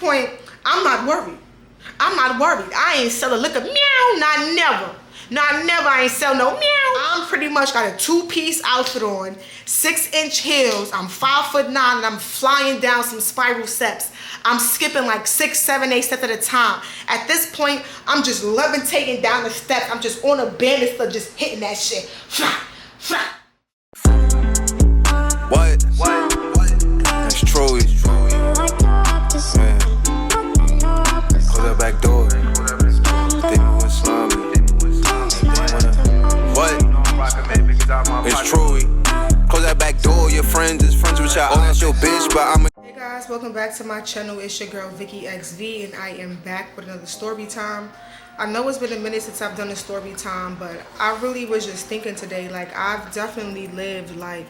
point, I'm not worried. I'm not worried. I ain't sell a liquor. Meow. Not never. Not never. I ain't sell no meow. I'm pretty much got a 2-piece outfit on, 6-inch heels. I'm 5'9" and I'm flying down some spiral steps. I'm skipping like 6, 7, 8 steps at a time. At this point, I'm just levitating down the steps. I'm just on a banister, just hitting that shit. What? That's Troy. Man. Close that back door. They want slimy. What? It's Troy. Close that back door. Your friends is friends with y'all. Oh, that's your bitch, but I'm a... Hey guys, welcome back to my channel. It's your girl Vicky XV, and I am back with another story time. I know it's been a minute since I've done a story time, but I really was just thinking today, like I've definitely lived like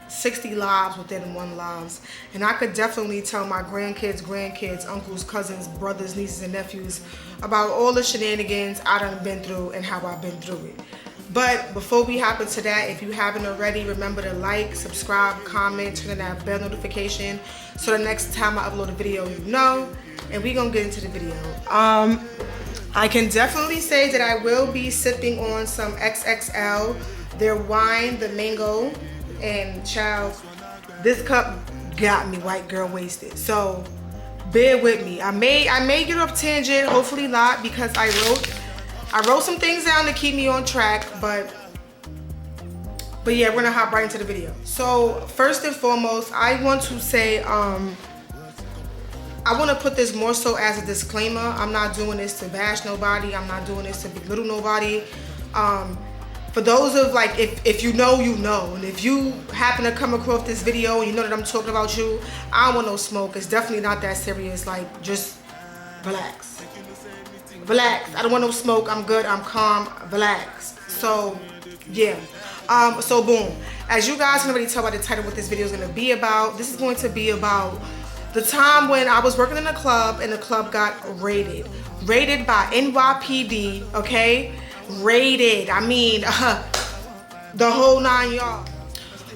60 lives within one lives, and I could definitely tell my grandkids, uncles, cousins, brothers, nieces, and nephews about all the shenanigans I done been through and how I've been through it. But before we hop into that, if you haven't already, remember to like, subscribe, comment, turn on that bell notification so the next time I upload a video you know. And we gonna get into the video. I can definitely say that I will be sipping on some XXL, their wine, the mango, and child, this cup got me white girl wasted. So bear with me. I may get off tangent, hopefully not, because I wrote some things down to keep me on track, but yeah, we're gonna hop right into the video. So first and foremost, I want to say I want to put this more so as a disclaimer. I'm not doing this to bash nobody. I'm not doing this to belittle nobody. For those of like, if you know, you know. And if you happen to come across this video and you know that I'm talking about you, I don't want no smoke. It's definitely not that serious. Like, just relax. Relax. I don't want no smoke. I'm good. I'm calm. Relax. So, yeah. So boom. As you guys can already tell by the title what this video is going to be about, this is going to be about the time when I was working in a club and the club got raided. Raided by Nypd, okay? Raided. I mean, the whole 9 yards.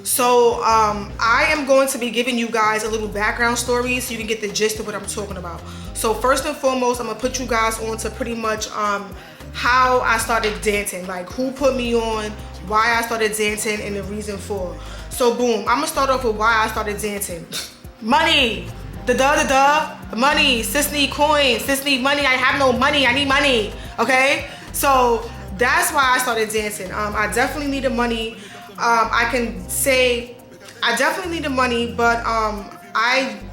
So, I am going to be giving you guys a little background story so you can get the gist of what I'm talking about. So, first and foremost, I'm going to put you guys on to pretty much how I started dancing. Like, who put me on, why I started dancing, and the reason for. So, boom. I'm going to start off with why I started dancing. Money. Money. Sis need coins. Sis need money. I have no money. I need money. Okay? So that's why I started dancing. I definitely needed money. I can say I definitely needed money, but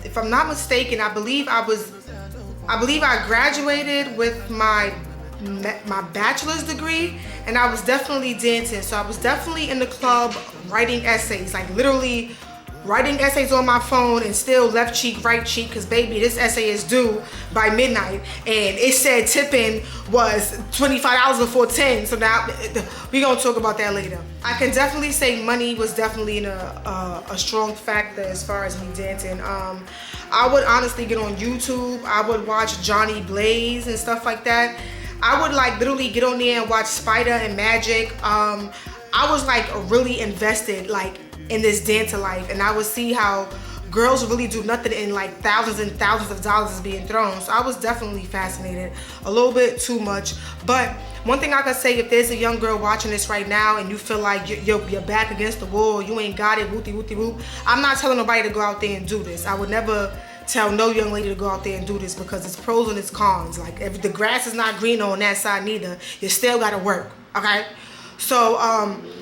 if I'm not mistaken, I believe I graduated with my bachelor's degree, and I was definitely dancing. So I was definitely in the club writing essays, like literally writing essays on my phone, and still left cheek, right cheek, because baby, this essay is due by midnight, and it said tipping was $25 before 10. So now we gonna talk about that later. I can definitely say money was definitely a strong factor as far as me dancing. I would honestly get on YouTube. I would watch Johnny Blaze and stuff like that. I would like literally get on there and watch Spider and Magic. I was like really invested like in this dancer life, and I would see how girls really do nothing and like thousands and thousands of dollars is being thrown. So I was definitely fascinated, a little bit too much. But one thing I could say, if there's a young girl watching this right now and you feel like you're back against the wall, you ain't got it, whoopty whoopty whoop, I'm not telling nobody to go out there and do this. I would never tell no young lady to go out there and do this, because it's pros and it's cons. Like, if the grass is not green on that side neither, you still gotta work, okay? So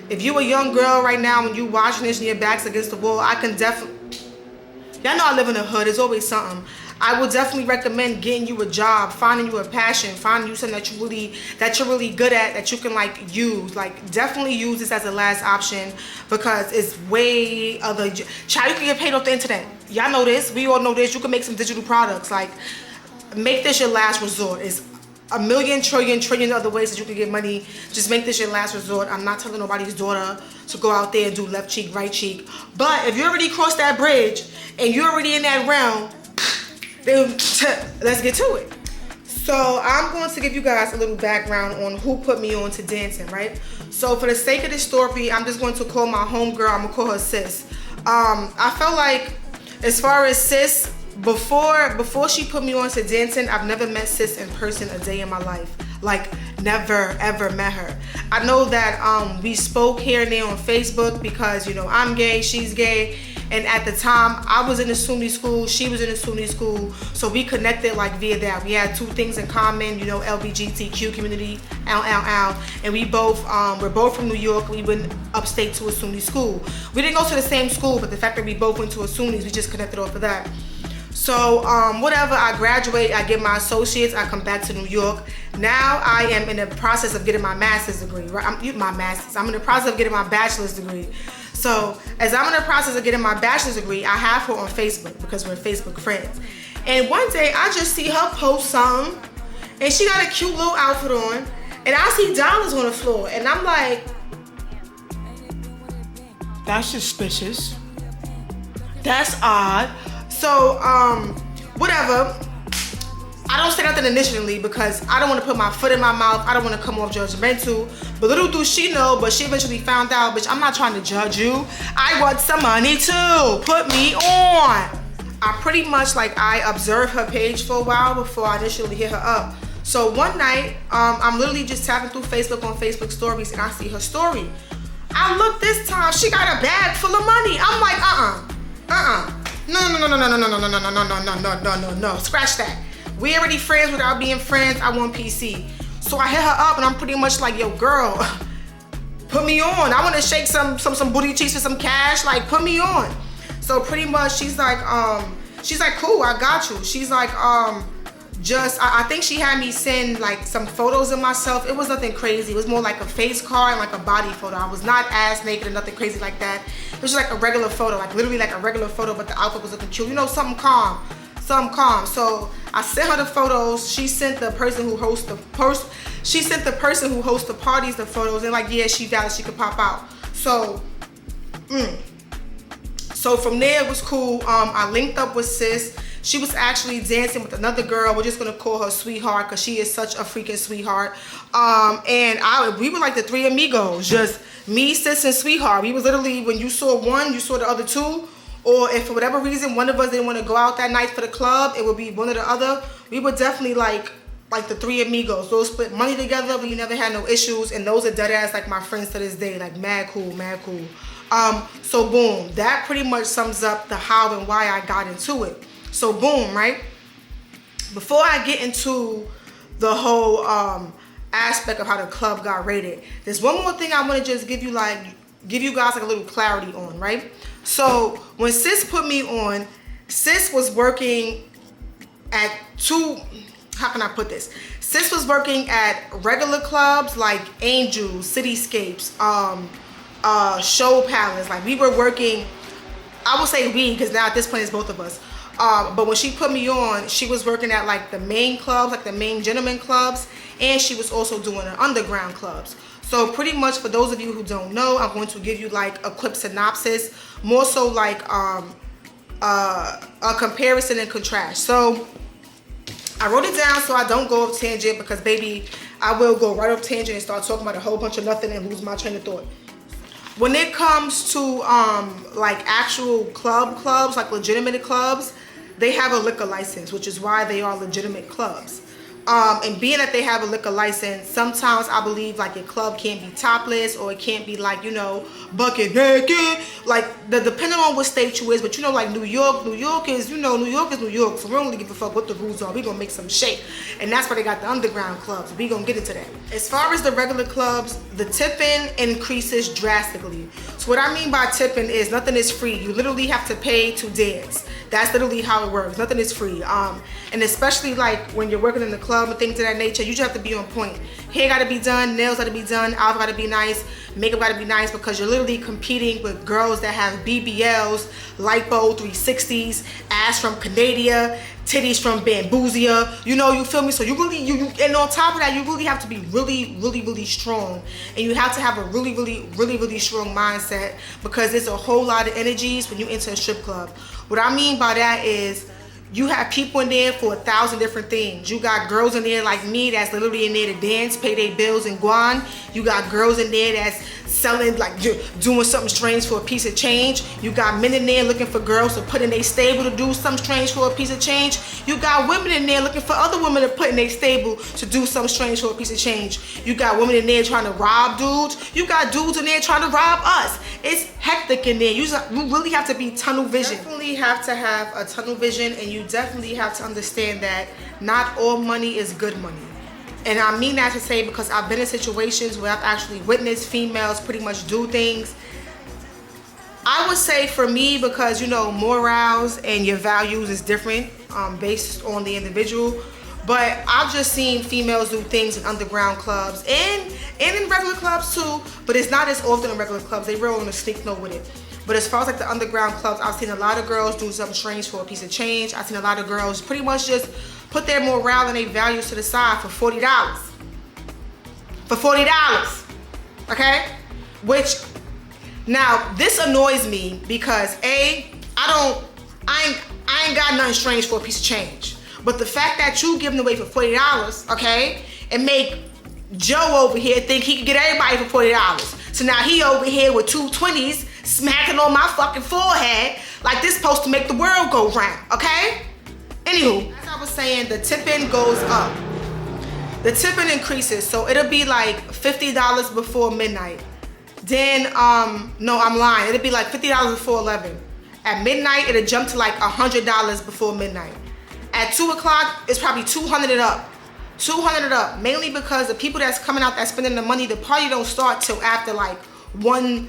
if you a young girl right now and you watching this and your back's against the wall, I can definitely, y'all know I live in the hood, there's always something. I would definitely recommend getting you a job, finding you a passion, finding you something that you're really good at, that you can like use. Like, definitely use this as a last option, because it's way other. Child, you can get paid off the internet. Y'all know this. We all know this. You can make some digital products. Like, make this your last resort. It's a million, trillion other ways that you can get money. Just make this your last resort. I'm not telling nobody's daughter to go out there and do left cheek, right cheek. But if you already crossed that bridge and you're already in that realm, then let's get to it. So I'm going to give you guys a little background on who put me on to dancing, right? So for the sake of this story, I'm just going to call my homegirl, I'm gonna call her Sis. I felt like, as far as Sis, before she put me on to dancing, I've never met sis in person a day in my life. Like, never ever met her. I know that we spoke here and there on Facebook because, you know, I'm gay, she's gay, and at the time I was in a SUNY school, she was in a SUNY school, so we connected like via that. We had two things in common, you know, LGBTQ community, and we both we're both from New York. We went upstate to a SUNY school. We didn't go to the same school, but the fact that we both went to a SUNY's, we just connected off of that. So whatever, I graduate, I get my associates, I come back to New York. Now I am in the process of getting my master's degree, right? I'm in the process of getting my bachelor's degree. So as I'm in the process of getting my bachelor's degree, I have her on Facebook because we're Facebook friends. And one day I just see her post something and she got a cute little outfit on and I see dollars on the floor and I'm like, that's suspicious. That's odd. So, whatever. I don't say nothing initially because I don't want to put my foot in my mouth. I don't want to come off judgmental. But little do she know, but she eventually found out, bitch, I'm not trying to judge you. I want some money too. Put me on. I pretty much, like, I observed her page for a while before I initially hit her up. So one night, I'm literally just tapping through Facebook on Facebook stories and I see her story. I look this time, she got a bag full of money. I'm like, No. Scratch that. We already friends without being friends. I want PC. So I hit her up and I'm pretty much like, yo, girl, put me on. I want to shake some booty cheeks for some cash. Like, put me on. So pretty much she's like, cool, I got you. She's like, I think she had me send like some photos of myself. It was nothing crazy. It was more like a face card and like a body photo. I was not ass naked or nothing crazy like that. It was just like a regular photo, like literally like a regular photo, but the outfit was looking cute. You know, something calm. So I sent her the photos. She sent the person who hosts the parties the photos, and like, yeah, she valid, she could pop out. So from there it was cool. I linked up with sis. She was actually dancing with another girl. We're just gonna call her Sweetheart because she is such a freaking sweetheart. We were like the three amigos, just me, sis, and Sweetheart. We was literally, when you saw one, you saw the other two. Or if for whatever reason one of us didn't want to go out that night for the club, it would be one or the other. We were definitely like the three amigos. Those split money together, but you never had no issues. And those are dead ass like my friends to this day, like mad cool. So boom, that pretty much sums up the how and why I got into it. So boom, right? Before I get into the whole aspect of how the club got rated, there's one more thing I want to just give you guys like a little clarity on, right? So when sis put me on, sis was working at how can I put this? Sis was working at regular clubs like Angels, Cityscapes, Show Palace. Like we were working, I would say we, because now at this point it's both of us. But when she put me on, she was working at like the main clubs, like the main gentleman clubs, and she was also doing the underground clubs. So pretty much for those of you who don't know, I'm going to give you like a quick synopsis, more so like a comparison and contrast. So I wrote it down so I don't go off tangent because baby, I will go right off tangent and start talking about a whole bunch of nothing and lose my train of thought. When it comes to like actual clubs, like legitimate clubs, they have a liquor license, which is why they are legitimate clubs. And being that they have a liquor license, sometimes I believe like your club can't be topless or it can't be like, you know, bucket naked. Like depending on what state you is, but you know, like New York is New York, so we don't really give a fuck what the rules are. We gonna make some shake. And that's why they got the underground clubs. We gonna get into that. As far as the regular clubs, the tipping increases drastically. So what I mean by tipping is nothing is free. You literally have to pay to dance. That's literally how it works. Nothing is free. And especially like when you're working in the club and things of that nature, you just have to be on point. Hair gotta be done, nails gotta be done, outfit gotta be nice, makeup gotta be nice, because you're literally competing with girls that have BBLs, lipo 360s, ass from Canada, titties from Bambusia, you know, you feel me? So you really, and on top of that, you really have to be really strong. And you have to have a really strong mindset, because there's a whole lot of energies when you enter a strip club. What I mean by that is, you have people in there for 1,000 different things. You got girls in there like me that's literally in there to dance, pay their bills and go on. You got girls in there that's selling, like doing something strange for a piece of change. You got men in there looking for girls to put in their stable to do something strange for a piece of change. You got women in there looking for other women to put in their stable to do something strange for a piece of change. You got women in there trying to rob dudes. You got dudes in there trying to rob us. It's hectic in there. You really have to be tunnel vision. You definitely have to have a tunnel vision, and you definitely have to understand that not all money is good money. And I mean that to say, because I've been in situations where I've actually witnessed females pretty much do things. I would say for me, because you know, morals and your values is different based on the individual. But I've just seen females do things in underground clubs and in regular clubs too. But it's not as often in regular clubs. They real on a sneak note with it. But as far as like the underground clubs, I've seen a lot of girls do something strange for a piece of change. I've seen a lot of girls pretty much just put their morale and their values to the side for $40. For $40, okay? Which, now this annoys me because I ain't got nothing strange for a piece of change. But the fact that you giving away for $40, okay, and make Joe over here think he can get everybody for $40. So now he over here with two 20s smacking on my fucking forehead like this supposed to make the world go round, okay? Anywho, as I was saying, the tipping goes up. The tipping increases, so it'll be like $50 before midnight. Then, no, I'm lying. It'll be like $50 before 11. At midnight, it'll jump to like $100 before midnight. At 2 o'clock, it's probably 200 and up. 200 and up, mainly because the people that's coming out that's spending the money, the party don't start till after like 1,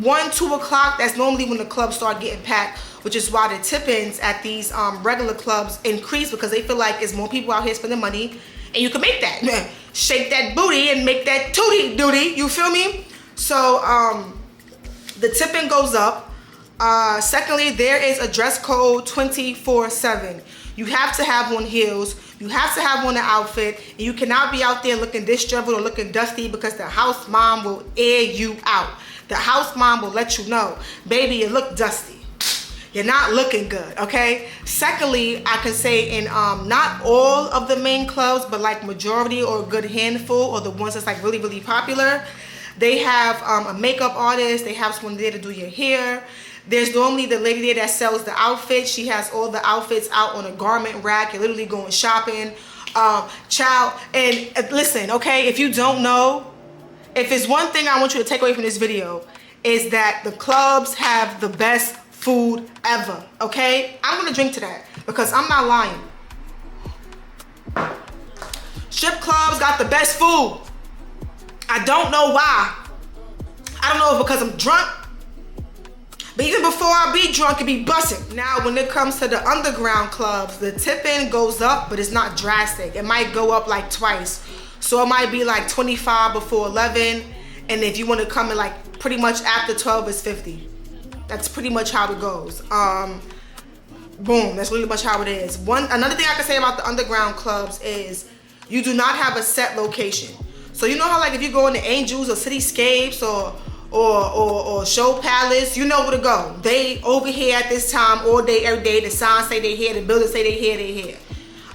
2 o'clock. That's normally when the clubs start getting packed, which is why the tip-ins at these regular clubs increase, because they feel like there's more people out here spending money, and you can make that. Shake that booty and make that tootie duty, you feel me? So the tipping goes up. Secondly, there is a dress code 24/7. You have to have on heels. You have to have on an outfit. And you cannot be out there looking disheveled or looking dusty, because the house mom will air you out. The house mom will let you know, baby, you look dusty. You're not looking good, okay? Secondly, I can say in not all of the main clubs, but like majority or a good handful, or the ones that's like really, really popular, they have a makeup artist. They have someone there to do your hair. There's normally the lady there that sells the outfits. She has all the outfits out on a garment rack. You're literally going shopping. Child, and listen, okay, if you don't know, if there's one thing I want you to take away from this video, is that the clubs have the best food ever, okay? I'm gonna drink to that, because I'm not lying. Strip clubs got the best food. I don't know why. I don't know if because I'm drunk, but even before I be drunk, it be busting. Now, when it comes to the underground clubs, the tipping goes up, but it's not drastic. It might go up like twice. So it might be like 25 before 11, and if you want to come in like pretty much after 12, it's 50. That's pretty much how it goes. Boom, that's really much how it is. Another thing I can say about the underground clubs is you do not have a set location. So you know how like if you go into Angels or Cityscapes or Show Palace, you know where to go. They over here at this time all day, every day. The signs say they here, the buildings say they here.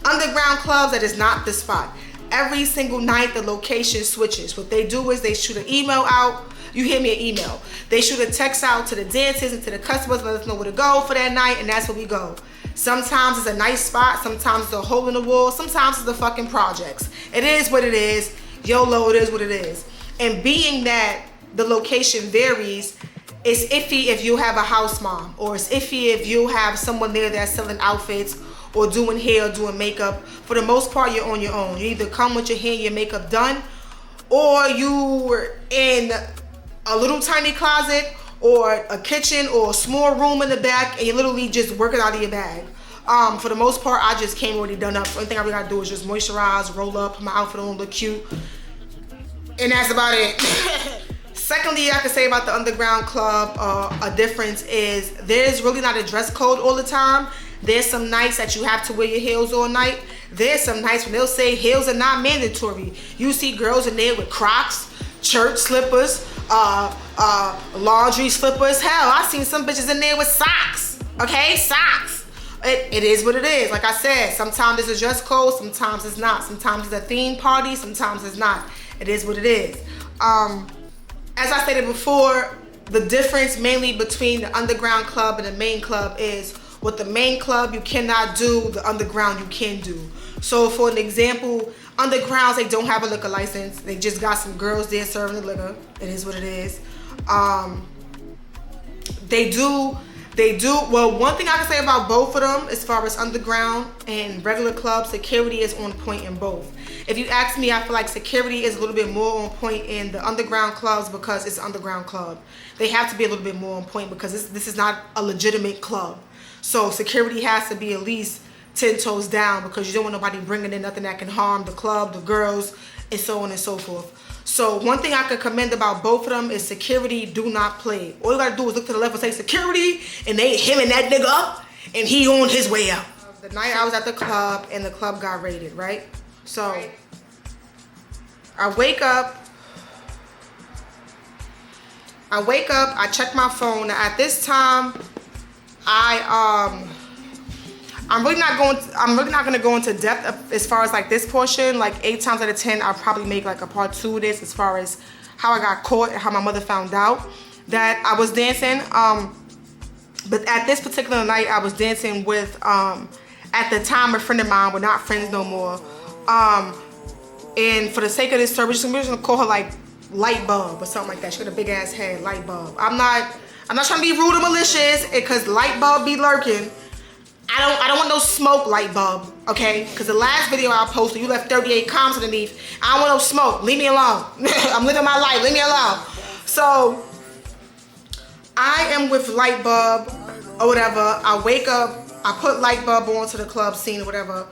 Underground clubs, that is not the spot. Every single night the location switches. What they do is they shoot an email out. You hear me, an email. They shoot a text out to the dancers and to the customers, let us know where to go for that night, and that's where we go. Sometimes it's a nice spot, sometimes it's a hole in the wall, sometimes it's the fucking projects. It is what it is. YOLO, it is what it is. And being that the location varies, it's iffy if you have a house mom, or it's iffy if you have someone there that's selling outfits or doing hair or doing makeup. For the most part, you're on your own. You either come with your hair and your makeup done, or you're in a little tiny closet or a kitchen or a small room in the back, and you literally just work it out of your bag. For the most part, I just came already done up. So only thing I really gotta do is just moisturize, roll up, put my outfit on, look cute, and that's about it. Secondly, I can say about the underground club, a difference is there's really not a dress code all the time. There's some nights that you have to wear your heels all night. There's some nights when they'll say heels are not mandatory. You see girls in there with Crocs, church slippers, laundry slippers. Hell, I seen some bitches in there with socks. Okay, socks. It is what it is. Like I said, sometimes it's a dress code, sometimes it's not. Sometimes it's a theme party, sometimes it's not. It is what it is. as I stated before, the difference mainly between the underground club and the main club is with the main club you cannot do, the underground you can do. So for an example, undergrounds, they don't have a liquor license. They just got some girls there serving the liquor. It is what it is. They do, well, one thing I can say about both of them as far as underground and regular clubs, security is on point in both. If you ask me, I feel like security is a little bit more on point in the underground clubs because it's an underground club. They have to be a little bit more on point because this is not a legitimate club. So security has to be at least 10 toes down because you don't want nobody bringing in nothing that can harm the club, the girls, and so on and so forth. So one thing I could commend about both of them is security do not play. All you gotta do is look to the left and say security, and they him and that nigga up, and he on his way out. The night I was at the club and the club got raided, right? So I wake up, I check my phone. Now, at this time, I'm really not gonna go into depth as far as like this portion. Like 8 times out of 10, I'll probably make like a part 2 of this as far as how I got caught and how my mother found out that I was dancing. But at this particular night, I was dancing with at the time a friend of mine. We're not friends no more. And for the sake of this story, we're just gonna call her like Light Bulb or something like that. She got a big ass head, Light Bulb. I'm not trying to be rude or malicious because Light Bulb be lurking. I don't want no smoke, Light Bulb, okay? Because the last video I posted, you left 38 comments underneath. I don't want no smoke. Leave me alone. I'm living my life. Leave me alone. So I am with Light Bulb or whatever. I wake up. I put Light Bulb onto the club scene or whatever.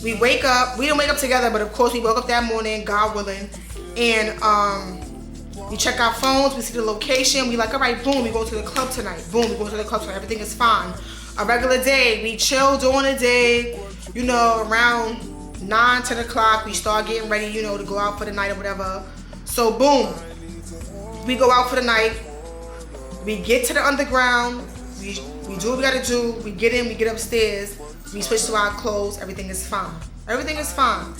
We wake up. We didn't wake up together, but of course we woke up that morning, God willing, and we check our phones. We see the location. We like, all right, boom, we go to the club tonight. Boom, we go to the club tonight. Everything is fine. A regular day, we chill during the day, you know, around 9, 10 o'clock, we start getting ready, you know, to go out for the night or whatever. So boom, we go out for the night, we get to the underground, we do what we gotta do, we get in, we get upstairs, we switch to our clothes, everything is fine. Everything is fine.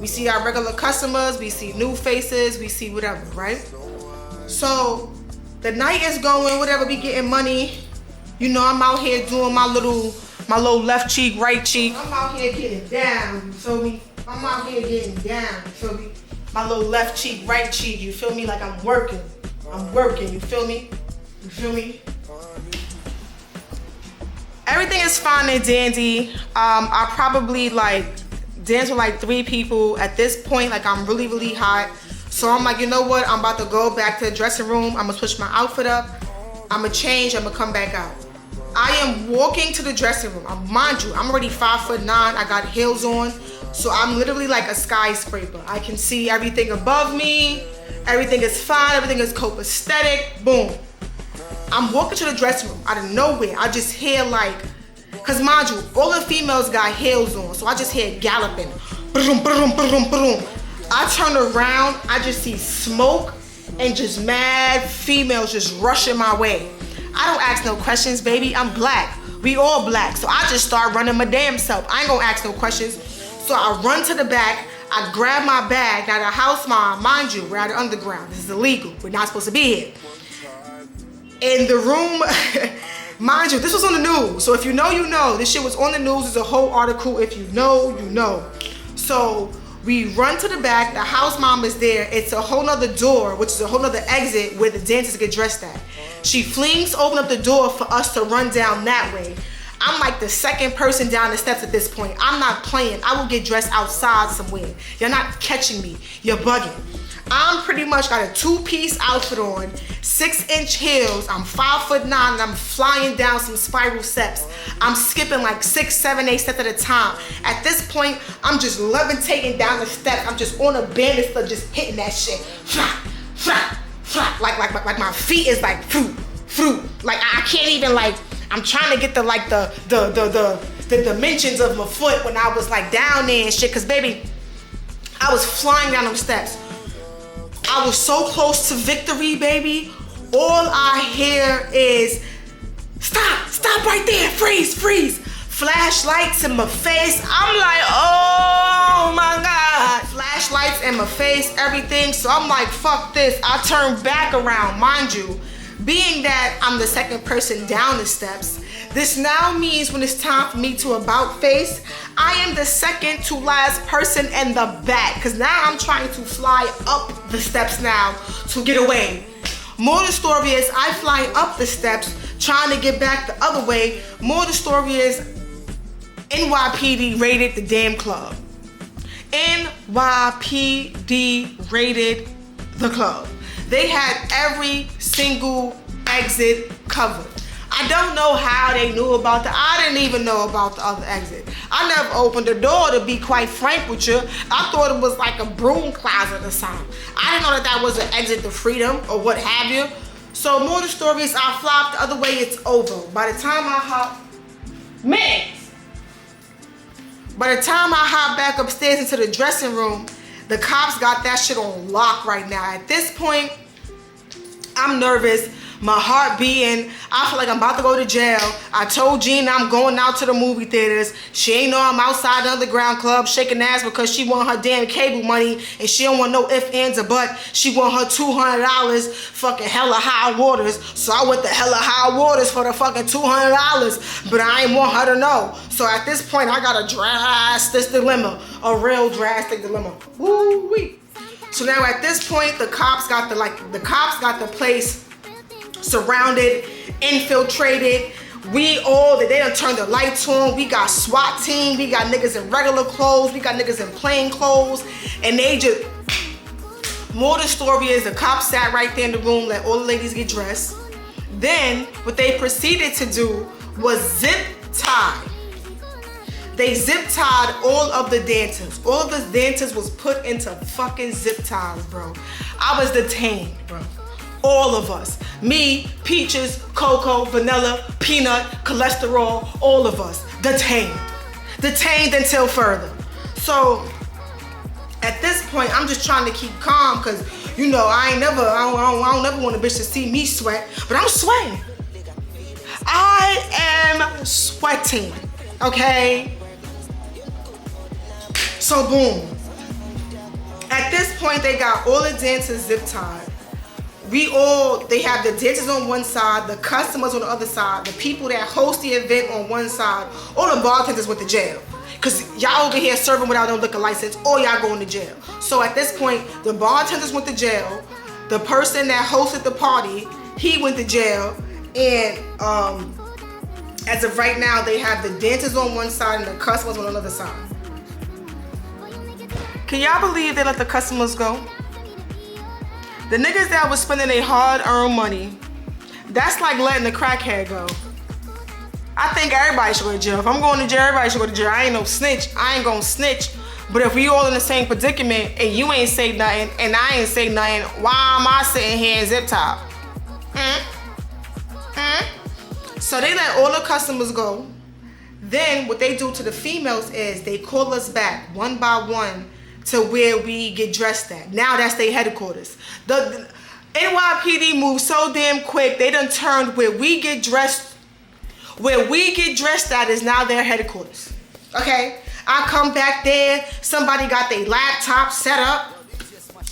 We see our regular customers, we see new faces, we see whatever, right? So the night is going, whatever, we getting money. You know, I'm out here doing my little left cheek, right cheek. I'm out here getting down, you feel me? I'm out here getting down, you feel me? My little left cheek, right cheek, you feel me? Like I'm working, you feel me? You feel me? Everything is fine and dandy. I probably like dance with like 3 people at this point. Like I'm really, really hot. So I'm like, you know what? I'm about to go back to the dressing room. I'm gonna switch my outfit up. I'm gonna change, I'm gonna come back out. I am walking to the dressing room. Mind you, I'm already 5'9". I got heels on. So I'm literally like a skyscraper. I can see everything above me. Everything is fine, everything is copacetic. Boom. I'm walking to the dressing room out of nowhere. I just hear like, cause mind you, all the females got heels on. So I just hear galloping. Boom, boom, boom, boom. I turn around, I just see smoke and just mad females just rushing my way. I don't ask no questions, baby. I'm black. We all black. So I just start running my damn self. I ain't gonna ask no questions. So I run to the back. I grab my bag. Now the house mom, mind you, we're at the underground. This is illegal. We're not supposed to be here. In the room, mind you, this was on the news. So if you know, you know. This shit was on the news. There's a whole article. If you know, you know. So we run to the back. The house mom is there. It's a whole nother door, which is a whole nother exit where the dancers get dressed at. She flings open up the door for us to run down that way. I'm like the second person down the steps at this point. I'm not playing. I will get dressed outside somewhere. You're not catching me. You're bugging. I'm pretty much got a 2-piece outfit on, 6-inch heels. I'm 5'9" and I'm flying down some spiral steps. I'm skipping like 6, 7, 8 steps at a time. At this point, I'm just levitating down the steps. I'm just on a banister, just hitting that shit. Flap, flap, flap. Like my feet is like fruit. Like I can't even like. I'm trying to get the dimensions of my foot when I was like down there and shit. Cause baby, I was flying down them steps. I was so close to victory, baby. All I hear is, stop right there, freeze. flashlights in my face. I'm like, oh my God. Flashlights in my face, everything. So I'm like, fuck this. I turn back around. Mind you, being that I'm the second person down the steps, this now means when it's time for me to about face, I am the second to last person in the back. Because now I'm trying to fly up the steps now to get away. More the story is I fly up the steps trying to get back the other way. More the story is NYPD raided the damn club. NYPD raided the club. They had every single exit covered. I don't know how they knew about I didn't even know about the other exit. I never opened the door, to be quite frank with you. I thought it was like a broom closet or something. I didn't know that was an exit to freedom or what have you. So more of the story is I flopped the other way, it's over. By the time I hop back upstairs into the dressing room, the cops got that shit on lock right now. At this point, I'm nervous. My heart beating. I feel like I'm about to go to jail. I told Gina I'm going out to the movie theaters. She ain't know I'm outside the underground club shaking ass because she want her damn cable money and she don't want no ifs, ands, or buts. She want her $200 fucking hella high waters. So I went to hella high waters for the fucking $200. But I ain't want her to know. So at this point, I got a drastic dilemma. A real drastic dilemma. Woo-wee. So now at this point, the cops got the place surrounded, infiltrated. They done turned the lights on. We got SWAT team. We got niggas in regular clothes. We got niggas in plain clothes. And they just, more the story is the cops sat right there in the room, let all the ladies get dressed. Then what they proceeded to do was zip tie. They zip tied all of the dancers. All of the dancers was put into fucking zip ties, bro. I was detained, bro. All of us. Me, Peaches, Cocoa, Vanilla, Peanut, Cholesterol, all of us. Detained. Detained until further. So, at this point, I'm just trying to keep calm because, you know, I don't never want a bitch to see me sweat, but I'm sweating. I am sweating, okay? So, boom. At this point, they got all the dancers zip tied. They have the dancers on one side, the customers on the other side, the people that host the event on one side, all the bartenders went to jail. Cause y'all over here serving without no liquor license, or y'all going to jail. So at this point, the bartenders went to jail, the person that hosted the party, he went to jail, and as of right now, they have the dancers on one side and the customers on the other side. Can y'all believe they let the customers go? The niggas that was spending their hard-earned money, that's like letting the crackhead go. I think everybody should go to jail. If I'm going to jail, everybody should go to jail. I ain't no snitch. I ain't gonna snitch. But if we all in the same predicament and you ain't say nothing and I ain't say nothing, why am I sitting here in zip tie? So they let all the customers go. Then what they do to the females is they call us back one by one to where we get dressed at. Now that's their headquarters. The NYPD moves so damn quick, they done turned where we get dressed at is now their headquarters. Okay? I come back there, somebody got their laptop set up,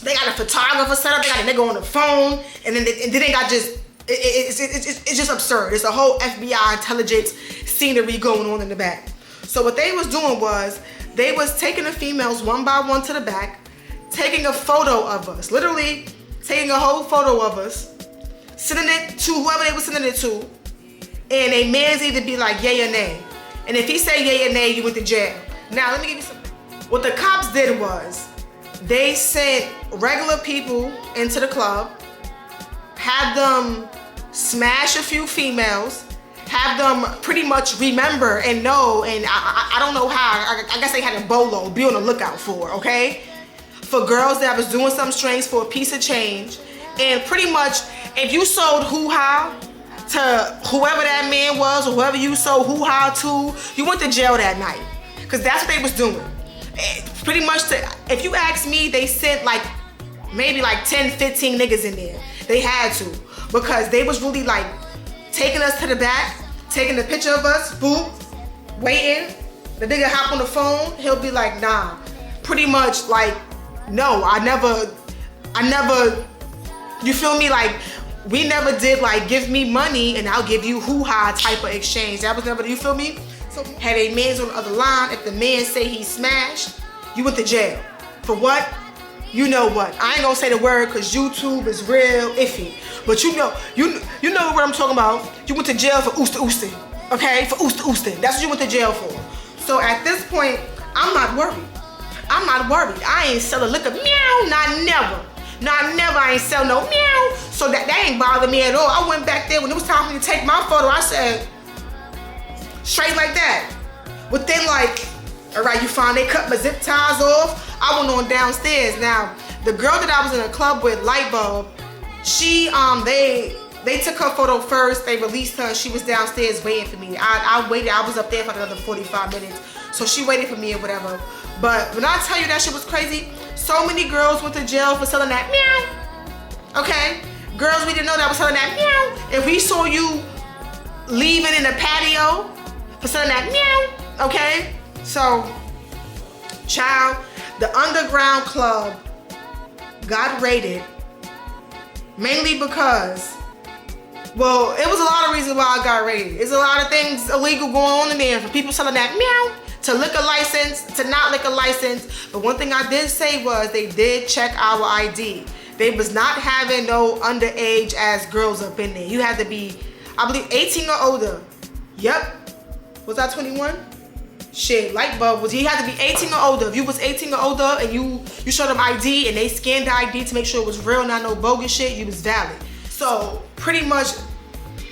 they got a photographer set up, they got a nigga on the phone, and then they got just, it's just absurd. It's a whole FBI intelligence scenery going on in the back. So what they was doing was, they was taking the females one by one to the back, taking a photo of us, literally taking a whole photo of us, sending it to whoever they were sending it to, and a man's either be like yay or nay. And if he say yay or nay, you went to jail. Now let me give you something. What the cops did was, they sent regular people into the club, had them smash a few females, have them pretty much remember and know, and I don't know how, I guess they had a bolo, be on the lookout for, okay? For girls that was doing something strange for a piece of change. And pretty much, if you sold hoo-ha to whoever that man was, or whoever you sold hoo-ha to, you went to jail that night. Because that's what they was doing. Pretty much, if you ask me, they sent maybe 10, 15 niggas in there. They had to. Because they was really taking us to the back, taking a picture of us, boop, waiting. The nigga hop on the phone, he'll be like, nah. Pretty much like, no, I never, you feel me? Like, we never did like, give me money and I'll give you hoo-ha type of exchange. That was never, you feel me? So had a man's on the other line, if the man say he smashed, you went to jail. For what? You know what? I ain't gonna say the word because YouTube is real iffy. But you know what I'm talking about. You went to jail for ooster. Okay? For ooster. That's what you went to jail for. So at this point, I'm not worried. I ain't selling liquor. Meow. Not never. I ain't sell no meow. So that ain't bother me at all. I went back there when it was time for me to take my photo. I said, straight like that. Within like, all right, you fine. They cut my zip ties off. I went on downstairs. Now, the girl that I was in a club with, Lightbulb, she, they took her photo first. They released her. She was downstairs waiting for me. I waited. I was up there for another 45 minutes. So she waited for me or whatever. But when I tell you that shit was crazy, so many girls went to jail for selling that meow. Okay? Girls we didn't know that was selling that meow. If we saw you leaving in the patio for selling that meow, okay? So, child, the underground club got raided mainly because, well, it was a lot of reasons why I got raided. There's a lot of things illegal going on in there, from people selling that meow to liquor license to not liquor license. But one thing I did say was they did check our ID. They was not having no underage ass girls up in there. You had to be, I believe, 18 or older. Yep. Was I 21? Shit, Lightbulb was, you had to be 18 or older. If you was 18 or older and you showed them ID and they scanned the ID to make sure it was real, not no bogus shit, you was valid. So pretty much,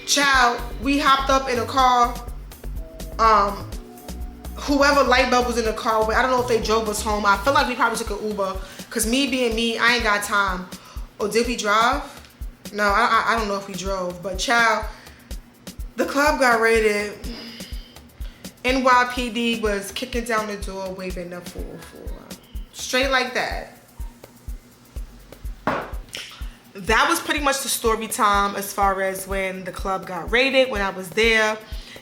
child, we hopped up in a car. Whoever Lightbulb was in the car with, I don't know if they drove us home. I feel like we probably took an Uber, cause me being me, I ain't got time. Or did we drive? No, I don't know if we drove, but child, the club got raided. Nypd was kicking down the door, waving the 404. Straight like that. That was pretty much the story time as far as when the club got raided, when I was there.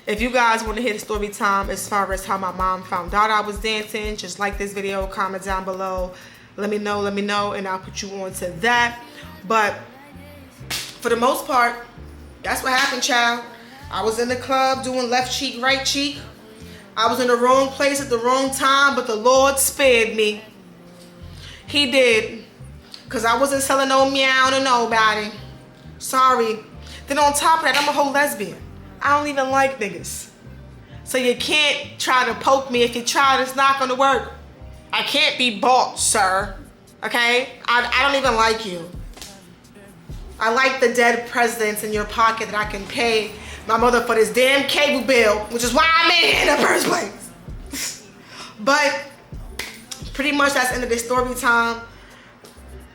If you guys want to hear the story time as far as how my mom found out I was dancing, just like this video, comment down below. Let me know, and I'll put you on to that. But for the most part, that's what happened, child. I was in the club doing left cheek, right cheek. I was in the wrong place at the wrong time, but the Lord spared me. He did. Because I wasn't selling no meow to nobody. Sorry. Then on top of that, I'm a whole lesbian. I don't even like niggas. So you can't try to poke me. If you try, it's not going to work. I can't be bought, sir. Okay? I don't even like you. I like the dead presidents in your pocket that I can pay my mother for this damn cable bill, which is why I'm in here in the first place. But pretty much that's the end of this story time.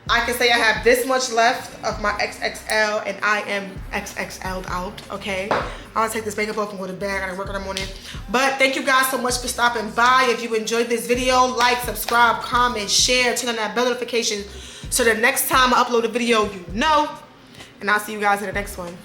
I can say I have this much left of my XXL and I am XXL'd out, okay? I'll take this makeup off and go to bed. I gotta work in the morning. But thank you guys so much for stopping by. If you enjoyed this video, like, subscribe, comment, share, turn on that bell notification so the next time I upload a video, you know. And I'll see you guys in the next one.